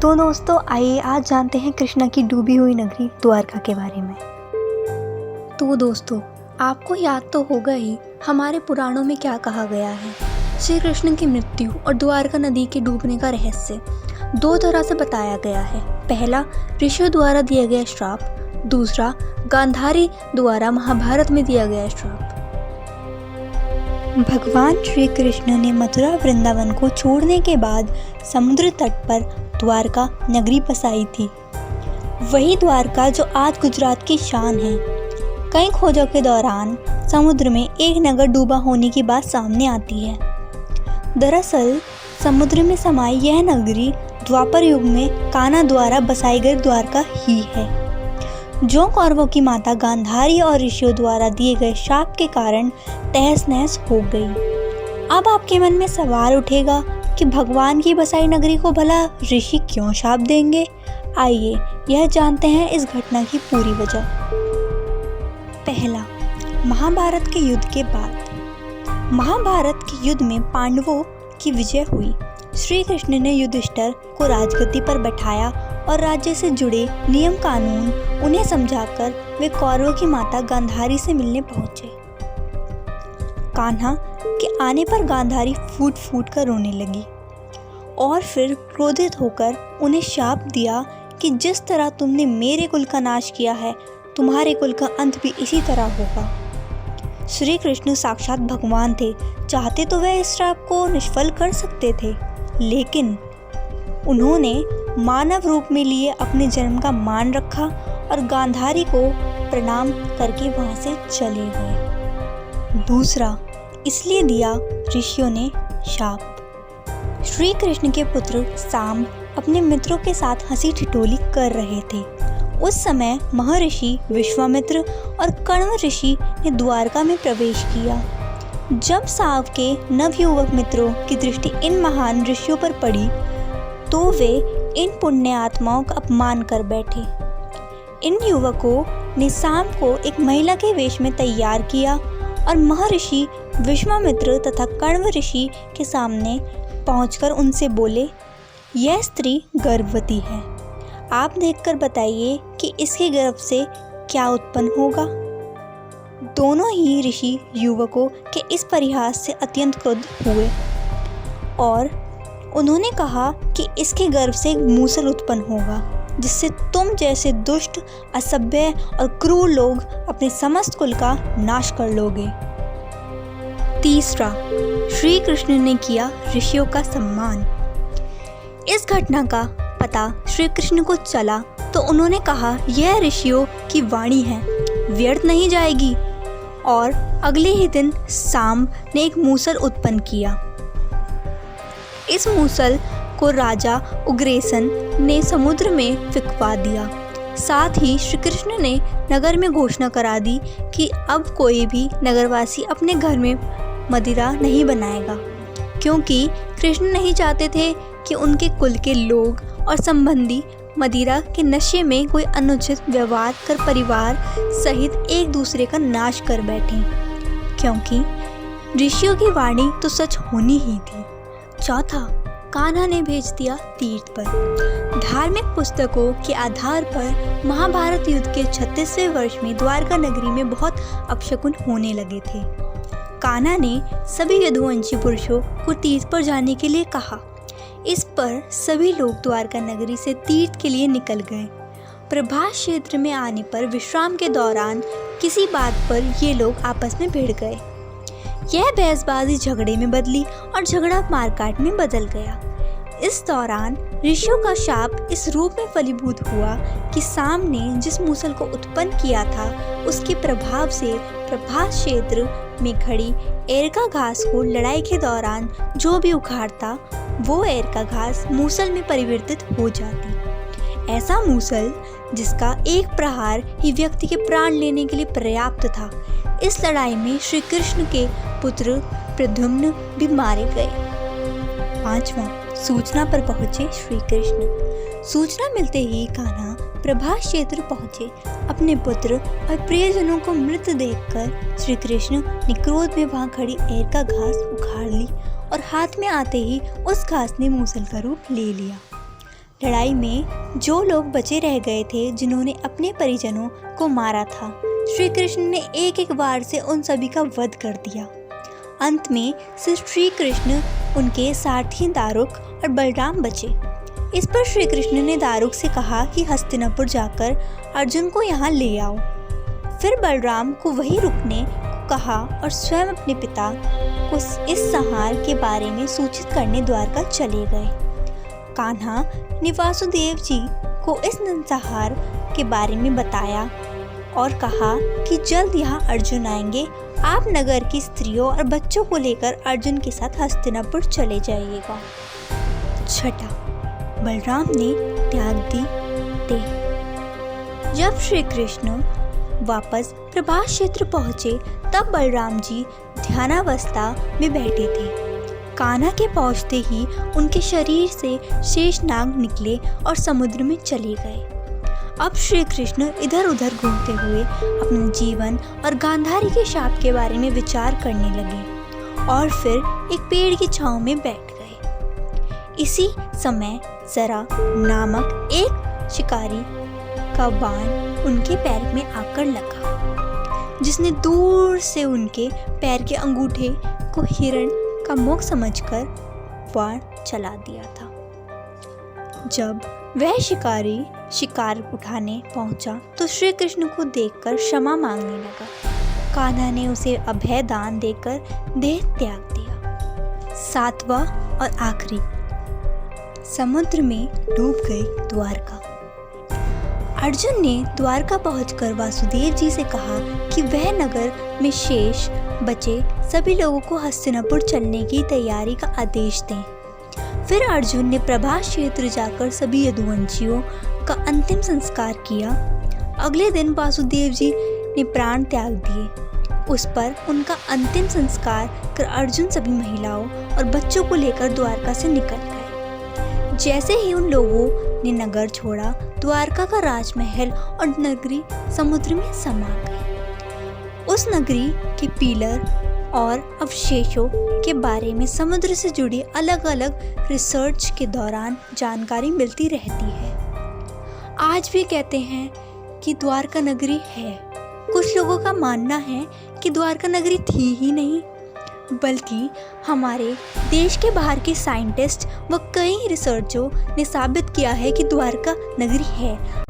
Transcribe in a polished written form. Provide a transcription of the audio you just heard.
तो दोस्तों आइए आज जानते हैं कृष्णा की डूबी हुई नगरी द्वारका के बारे में। तो दोस्तों आपको याद तो होगा ही हमारे पुराणों में क्या कहा गया है। श्री कृष्ण की मृत्यु और द्वारका नदी के डूबने का रहस्य दो तरह से बताया गया है। पहला ऋषियों द्वारा दिया गया श्राप, दूसरा गांधारी द्वारा महाभारत में दिया गया श्राप। भगवान श्री कृष्ण ने मथुरा वृंदावन को छोड़ने के बाद समुद्र तट पर द्वारका नगरी बसाई थी। वही द्वारका जो आज गुजरात की शान है। कई खोजों के दौरान समुद्र में एक नगर डूबा होने की बात सामने आती है। दरअसल समुद्र में समाई यह नगरी द्वापर युग में कान्हा द्वारा बसाई गई द्वारका ही है, जो कौरवों की माता गांधारी और ऋषियों द्वारा दिए गए शाप के कारण तहस नहस हो गई। अब आपके मन में सवाल उठेगा कि भगवान की बसाई नगरी को भला ऋषि क्यों शाप देंगे। आइए यह जानते हैं इस घटना की पूरी वजह। पहला, महाभारत के युद्ध के बाद। महाभारत के युद्ध में पांडवों की विजय हुई। श्री कृष्ण ने युधिष्ठिर को राजगद्दी पर बैठाया और राज्य से जुड़े नियम कानून उन्हें समझाकर वे कौरवों की माता गांधारी से मिलने पहुंचे। कान्हा के आने पर गांधारी फूट फूट कर रोने लगी और फिर क्रोधित होकर उन्हें शाप दिया कि जिस तरह तुमने मेरे कुल का नाश किया है, तुम्हारे कुल का अंत भी इसी तरह होगा। श्री कृष्ण साक्षात भगवान थे, चाहते तो वह इस श्राप को निष्फल कर सकते थे, लेकिन उन्होंने मानव रूप में लिए अपने जन्म का मान रखा और गांधारी को प्रणाम करके वहां से चले गए। दूसरा, इसलिए दिया ऋषियों ने शाप। श्री कृष्ण के पुत्र सांब अपने मित्रों के साथ हंसी ठिठोली कर रहे थे। उस समय महर्षि विश्वामित्र और कण्व ऋषि ने द्वारका में प्रवेश किया। जब सांब के नवयुवक मित्रों की दृष्टि इन महान ऋषियों पर पड़ी तो वे इन पुण्य आत्माओं का अपमान कर बैठे। इन युवकों ने सांब को एक महिला के वेश में तैयार किया और महर्षि विश्वामित्र तथा कण्व ऋषि के सामने पहुंचकर उनसे बोले, यह स्त्री गर्भवती है, आप देखकर बताइए कि इसके गर्भ से क्या उत्पन्न होगा। दोनों ही ऋषि युवकों के इस परिहास से अत्यंत क्रुद्ध हुए और उन्होंने कहा कि इसके गर्भ से मूसल उत्पन्न होगा, जिससे तुम जैसे दुष्ट, असभ्य और क्रूर लोग अपने समस्त कुल का नाश कर लोगे। तीसरा, श्री कृष्ण ने किया ऋषियों का सम्मान। इस घटना का पता श्री कृष्ण को चला तो उन्होंने कहा, यह ऋषियों की वाणी है, व्यर्थ नहीं जाएगी। और अगले ही दिन सांब ने एक मूसल उत्पन्न किया। इस मूसल को राजा उग्रसेन ने समुद्र में फिकवा दिया। साथ ही श्री कृष्ण ने नगर में घोषणा करा दी कि अब कोई भी नगरवासी अपने घर में मदिरा नहीं बनाएगा, क्योंकि कृष्ण नहीं चाहते थे कि उनके कुल के लोग और संबंधी मदिरा के नशे में कोई अनुचित व्यवहार कर परिवार सहित एक दूसरे का नाश कर बैठें, क्योंकि ऋषियों की वाणी तो सच होनी ही थी। चौथा, कान्हा ने भेज दिया तीर्थ पर। धार्मिक पुस्तकों के आधार पर महाभारत युद्ध के 36वें वर्ष में द्वारका नगरी में बहुत अपशकुन होने लगे थे। कान्हा ने सभी यदुवंशी पुरुषों को तीर्थ पर जाने के लिए कहा। इस पर सभी लोग द्वारका नगरी से तीर्थ के लिए निकल गए। प्रभास क्षेत्र में आने पर विश्राम के दौरान किसी बात पर ये लोग आपस में भिड़ गए। यह बहसबाजी झगड़े में बदली और झगड़ा मारकाट में बदल गया। इस दौरान ऋषियों का शाप इस रूप में फलीभूत हुआ कि सांब ने जिस मूसल को उत्पन्न किया था उसके प्रभाव से प्रभास क्षेत्र में खड़ी एरका घास को लड़ाई के दौरान जो भी उखाड़ता वो एरका घास मूसल में परिवर्तित हो जाती। ऐसा मूसल जिसका एक प्रहार ही व्यक्ति के प्राण लेने के लिए पर्याप्त था। इस लड़ाई में श्री कृष्ण के पुत्र प्रद्युम्न भी मारे गए। पांचवा, सूचना पर पहुंचे श्री कृष्ण। सूचना मिलते ही कान्हा प्रभास क्षेत्र पहुंचे। अपने पुत्र और प्रियजनों को मृत देखकर श्री कृष्ण ने क्रोध में वहां खड़ी एरका घास उखाड़ ली और हाथ में आते ही उस घास ने मूसल का रूप ले लिया। लड़ाई में जो लोग बचे रह गए थे, जिन्होंने अपने परिजनों को मारा था, श्री कृष्ण ने एक एक बार से उन सभी का वध कर दिया। अंत में सिर्फ श्री कृष्ण, उनके सारथी दारुक और बलराम बचे। इस पर श्री कृष्ण ने दारुक से कहा कि हस्तिनापुर जाकर अर्जुन को यहाँ ले आओ। फिर बलराम को वहीं रुकने को कहा और स्वयं अपने पिता को इस संहार के बारे में सूचित करने द्वारका चले गए। कान्हा ने वासुदेव जी को इस संहार के बारे में बताया और कहा कि जल्द यहाँ अर्जुन आएंगे, आप नगर की स्त्रियों और बच्चों को लेकर अर्जुन के साथ हस्तिनापुर चले जाइएगा। छठा, बलराम ने त्याग दी देह। जब श्री कृष्ण वापस प्रभास क्षेत्र पहुंचे, तब बलराम जी ध्यानावस्था में बैठे थे। कान्हा के पहुंचते ही उनके शरीर से शेषनाग निकले और समुद्र में चले गए। अब श्री कृष्ण इधर उधर घूमते हुए अपने जीवन और गांधारी के शाप के बारे में विचार करने लगे और फिर एक पेड़ की छांव में बैठ गए। इसी समय जरा नामक एक शिकारी का बाण उनके पैर में आकर लगा, जिसने दूर से उनके पैर के अंगूठे को हिरण का मुख समझकर बाण चला दिया था। जब वह शिकारी शिकार उठाने पहुंचा तो श्री कृष्ण को देखकर क्षमा मांगने लगा। कान्हा ने उसे अभय दान देकर देह त्याग दिया। सातवां और आखिरी, समुद्र में डूब गई द्वारका। अर्जुन ने द्वारका पहुंचकर वासुदेव जी से कहा कि वह नगर में शेष बचे सभी लोगों को हस्तिनापुर चलने की तैयारी का आदेश दें। फिर अर्जुन ने प्रभास क्षेत्र जाकर सभी यदुवंशियों का अंतिम संस्कार किया। अगले दिन वासुदेव जी ने प्राण त्याग दिए। उस पर उनका अंतिम संस्कार कर अर्जुन सभी महिलाओं और बच्चों को लेकर द्वारका से निकल गए। जैसे ही उन लोगों ने नगर छोड़ा, द्वारका का राजमहल और नगरी समुद्र में समा गई। उस नगरी के पिलर और अवशेषों के बारे में समुद्र से जुड़ी अलग अलग रिसर्च के दौरान जानकारी मिलती रहती है। आज भी कहते हैं कि द्वारका नगरी है। कुछ लोगों का मानना है कि द्वारका नगरी थी ही नहीं, बल्कि हमारे देश के बाहर के साइंटिस्ट व कई रिसर्चरों ने साबित किया है कि द्वारका नगरी है।